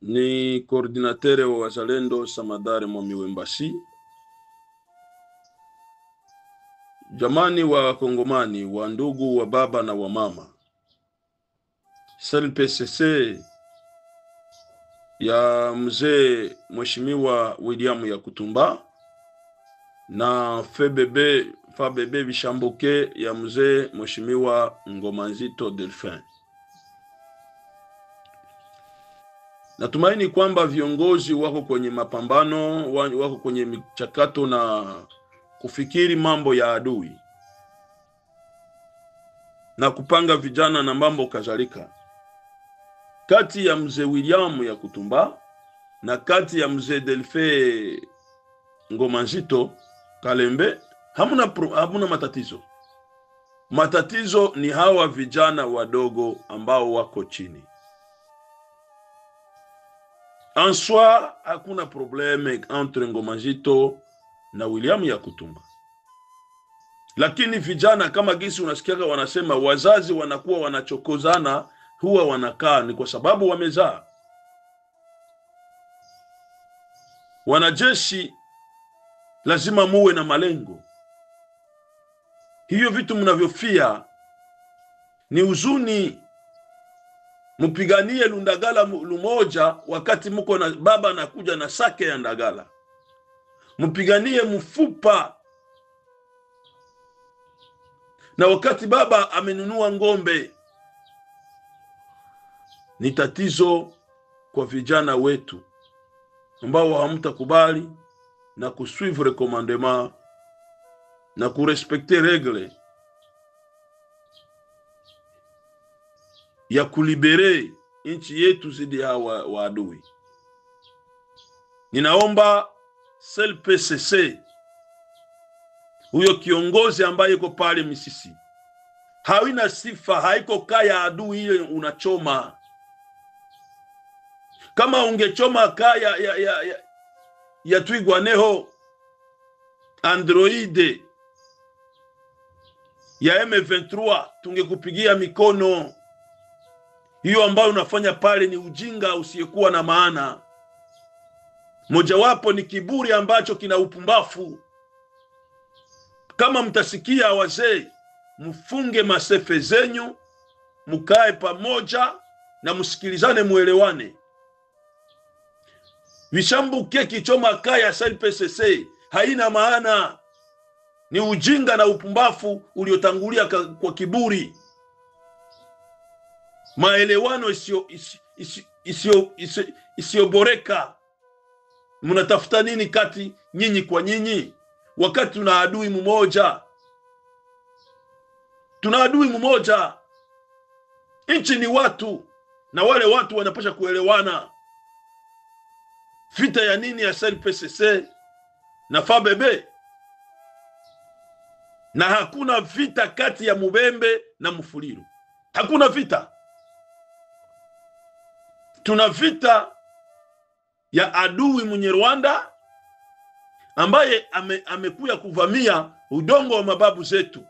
ni koordinatere wa wazalendo Samadare Mwamiwembasi. Jamani wa Kongomani, wa ndugu, wa baba na wa mama, CLPCC ya mzee Mheshimiwa William Yakutumba na FBB Bishambuke ya mzee Mheshimiwa Ngomanzito Delphin. Natumaini kwamba viongozi wako kwenye mapambano, wako kwenye michakato na kufikiri mambo ya adui na kupanga vijana na mambo kadhalika. Kati ya mzee William Yakutumba na kati ya mzee Delphin Ngomanzito Kalembe hamuna matatizo. Matatizo ni hawa vijana wadogo ambao wako chini. En soi, hakuna probleme entre Ngomanzito na William Yakutumba. Lakini vijana kama gisi unasikiaga wanasema wazazi wanakuwa wanachokozana, huwa wanakaa ni kwa sababu wamezaa. Wanajeshi lazima muwe na malengo. Hiyo vitu mnavyofia ni huzuni. Mpiganie Lundagala lumoja wakati mko na baba anakuja na sake ya Ndagala. Mpiganie mfupa na wakati baba amenunua ngombe. Ni tatizo kwa vijana wetu ambao hamtakubali na kusuivre commandement na kurespecter regle ya kulibere nchi yetu zidi hawa waadui. Ninaomba CLPCC, huyo kiongozi ambaye yuko pale Misisi, hawina sifa, haiko kaya adui ile unachoma. Kama ungechoma kaya ya Twigwaneho Android ya M23 tungekupigia mikono. Hiyo ambayo unafanya pale ni ujinga usiyekuwa na maana. Mojawapo ni kiburi ambacho kina upumbafu. Kama mtasikia wazee, mfunge masefe zenyu, mkae pamoja na msikilizane, muelewane. Vishambuke kichoma kaya CLPCC haina maana. Ni ujinga na upumbafu uliotangulia kwa kiburi. Maelewano isiyoboreka. Mnatafuta nini kati nyinyi kwa nyinyi wakati tuna adui mmoja? Tuna adui mmoja. Nchi ni watu na wale watu wanapaswa kuelewana. Vita ya nini ya CLPCC na FBB? Na hakuna vita kati ya Mubembe na Mfuliru. Hakuna vita. Tuna vita ya adui mwenye Rwanda ambaye amekuya kuvamia udongo wa mababu zetu.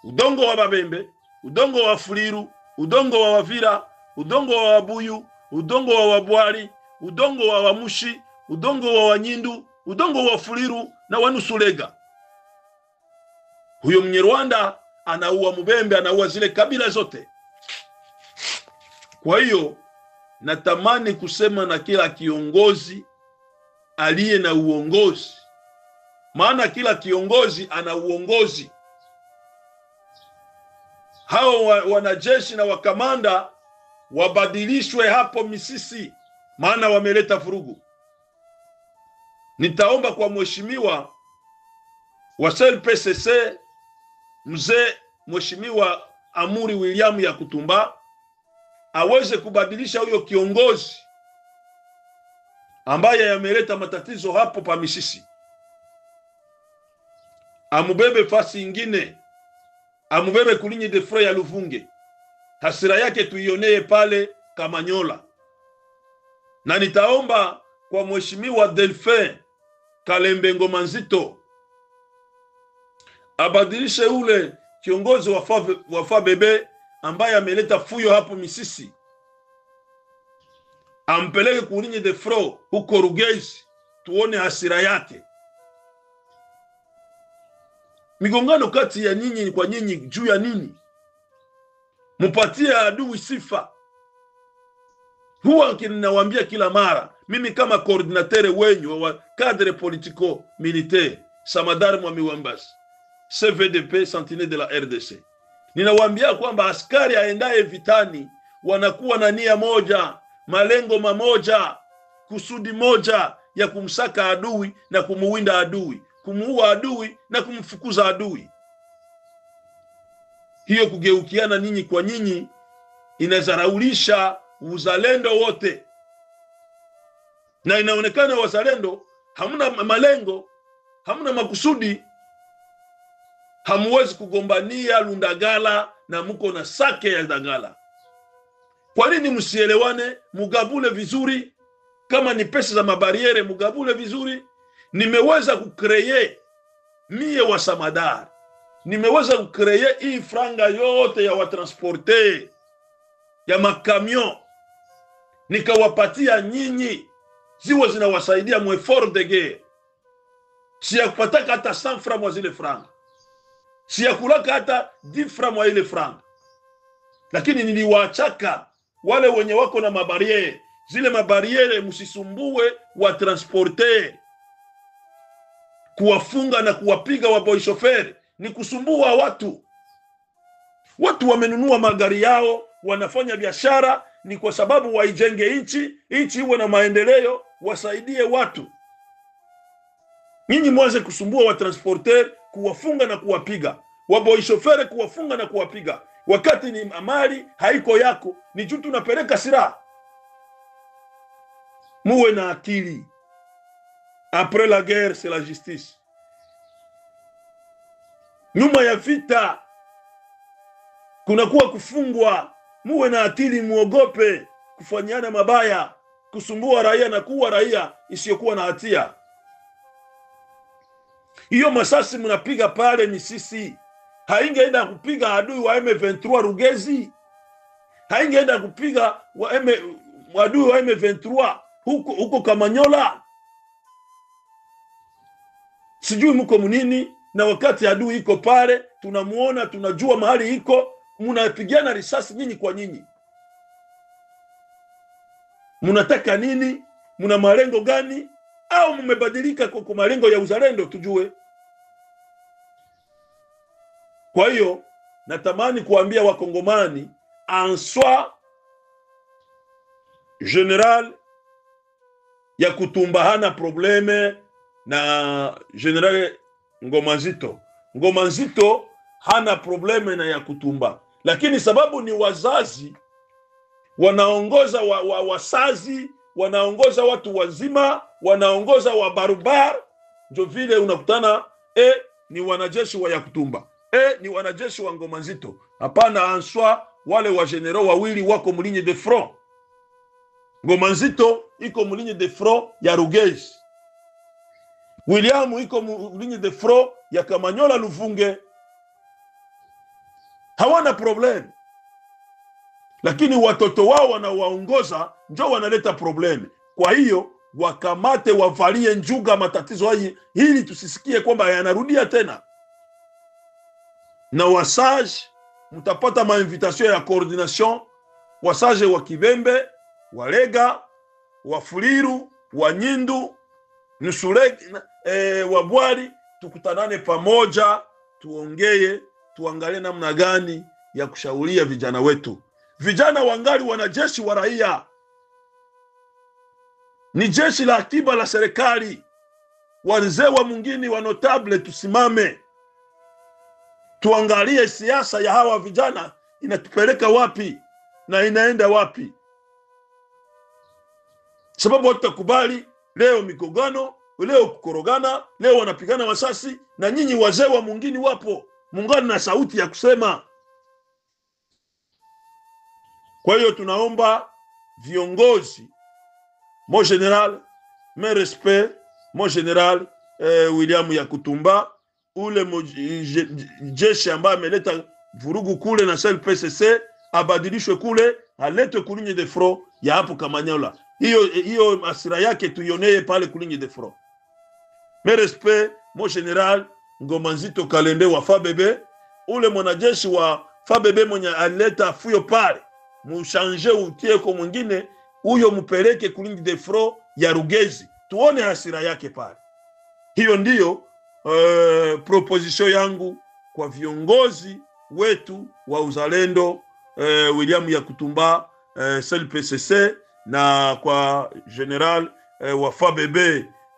Udongo wa Babembe, udongo wa Fuliru, udongo wa Wavira, udongo wa Wabuyu, udongo wa Wabwari, udongo wa Wamushi, udongo wa Wanyindu, udongo wa Fuliru na Wanusulega. Huyo mwenye Rwanda anaua Mubembe, anaua zile kabila zote. Kwa hiyo natamani kusema na kila kiongozi aliye na uongozi, maana kila kiongozi ana uongozi. Hao wanajeshi na wakamanda wabadilishwe hapo Misisi, maana wameleta vurugu. Nitaomba kwa mheshimiwa wa CLPCC mzee Mheshimiwa Amuri William Yakutumba aweze kubadilisha huyo kiongozi ambaye yameleta matatizo hapo pa Misisi. Amubebe fasi ingine, amubebe kulinyi de Frey ya Luvunge. Hasira yake tuionee pale Kamanyola. Na nitaomba kwa Mheshimiwa Delphin Kalembe Ngomanzito abadilishe ule kiongozi wa FBB ambaye ameleta fuyo hapo Misisi. ampeleke kulinye de front huko Rugezi, tuone hasira yake. Migongano kati ya nyinyi kwa nyinyi juu ya nini? Mupatie adui sifa. Huwa ninawaambia kila mara, mimi kama coordinateur wenyu wa cadre politico militaire Samadar Mwami Wambasi, CVDP Sentinelle de la RDC, ninawaambia kwamba askari aendaye vitani wanakuwa na nia moja, malengo mamoja, kusudi moja ya kumsaka adui na kumuwinda adui, kumuua adui na kumfukuza adui. Hiyo kugeukiana nyinyi kwa nyinyi inazaraulisha uzalendo wote, na inaonekana wazalendo hamna malengo, hamna makusudi, hamuwezi kugombania Lundagala na muko na sake ya Dagala. Kwa nini msielewane? Mugabule vizuri. Kama ni pesa za mabariere mugabule vizuri. Nimeweza kukreye mie wa Samadar, nimeweza kukreye hii franga yote ya watransporte ya makamyon, nikawapatia nyinyi, ziwe zinawasaidia mu effort de guerre. Siyakupataka hata 100 francs mwa zile franga, siyakulaka hata 10 francs mwa ile franga, lakini niliwaachaka wale wenye wako na mabariere. Zile mabariere msisumbue wa transporter, kuwafunga na kuwapiga wa boy chauffeur ni kusumbua watu. Watu wamenunua magari yao, wanafanya biashara, ni kwa sababu waijenge nchi iwe na maendeleo, wasaidie watu. Nyinyi mwanze kusumbua wa transporter, kuwafunga na kuwapiga, wa boy chauffeur kuwafunga na kuwapiga, wakati ni amali haiko yako, ni juu tunapeleka silaha. Muwe na akili. Après la guerre c'est la justice. Nyuma ya vita kunakuwa kufungwa. Muwe na akili, muogope kufanyana mabaya, kusumbua raia na kuwa raia isiyokuwa na hatia. Hiyo masasi mnapiga pale ni sisi. Haingeenda kupiga adui wa M23 Rugezi, haingeenda kupiga adui wa M23 huko Kamanyola. Sijui mko munini, na wakati adui iko pale tunamuona, tunajua mahali iko, munapigana risasi nyinyi kwa nyinyi. Munataka nini? Muna malengo gani? Au mmebadilika kwa malengo ya uzalendo? Tujue. Kwa hiyo natamani kuambia wakongomani, en soi general ya Kutumba hana probleme na general Ngoma Nzito. Ngoma Nzito hana probleme na ya Kutumba, lakini sababu ni wazazi wanaongoza wasazi, wanaongoza watu wazima, wanaongoza wa barubar, ndio vile unakutana ni wanajeshi wa ya Kutumba, ni wanajeshi wa Ngoma Nzito. Hapana, answa wale wa general wawili wako mligne de front. Ngoma Nzito iko mligne de front ya Rugezi, William iko mligne de front ya Kamanyola Luvunge. Hawana problem, lakini watoto wao wanawaongoza ndio wanaleta probleme. Kwa hiyo wakamate, wavalie njuga matatizo haya, ili tusisikie kwamba yanarudia tena. Na wasage mtapata mainvitation ya coordination, wasage wa Kibembe, Walega, Wafuliru, Wanyindu, Nusurege, Wabwari, tukutanane pamoja, tuongee, tuangalie namna gani ya kushauria vijana wetu. Vijana wangali wanajeshi wa raia, ni jeshi la akiba la serikali. Wazee wa mwingine wa notable, tusimame tuangalie siasa ya hawa vijana inatupeleka wapi na inaenda wapi. Sababu watakubali leo migogano, leo kukorogana, leo wanapigana masasi, na nyinyi wazee wa mwingine wapo mungana na sauti ya kusema. Kwa hiyo tunaomba viongozi, mon general, mes respect, mon general William ya Kutumba, ule jeshi ambaye ameleta vurugu kule na sel PCC, abadilishwe kule, aletwe kulinye de front ya hapo Kamanyola. hiyo hasira yake tuionee pale kuligne de front. Mes respect mon general Ngoma Nzito Kalembe wa FABB, ule mwanajeshi wa FABB mwenye aleta fuyo pale, mushange utie kwa mwingine, huyo mupeleke kuligne de front ya Rugezi, tuone hasira yake pale. Hiyo ndiyo proposition yangu kwa viongozi wetu wa uzalendo, William Yakutumba, CLPCC, na kwa general wa FABB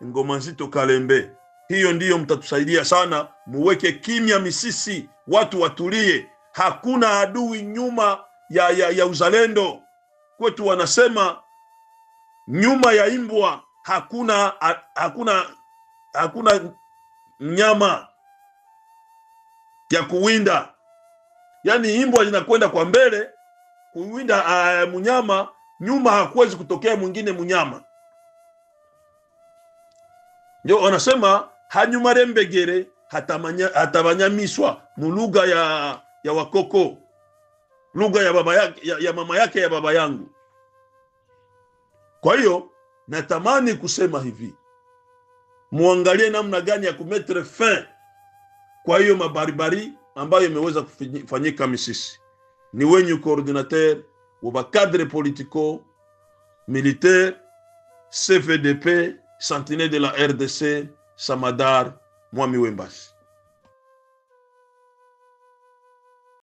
Ngoma Nzito Kalembe. Hiyo ndiyo mtatusaidia sana, muweke kimya Misisi, watu watulie. Hakuna adui nyuma ya uzalendo. Kwetu wanasema nyuma ya imbwa hakuna nyama ya kuwinda. Yani imbwa zinakwenda kwa mbele kuwinda munyama, nyuma hakuwezi kutokea mwingine munyama. Ndio wanasema hanyuma rembegere hatabanyamiswa, mulugha ya Wakoko, lugha ya baba yake, ya mama yake, ya baba yangu. Kwa hiyo natamani kusema hivi, muangalie namna gani ya kumetre fin kwa hiyo mabaribari ambayo imeweza kufanyika Misisi. Ni wenyu coordinateur wa cadre politico militaire CVDP Sentinelle de la RDC Samadar Mwami Wembasi.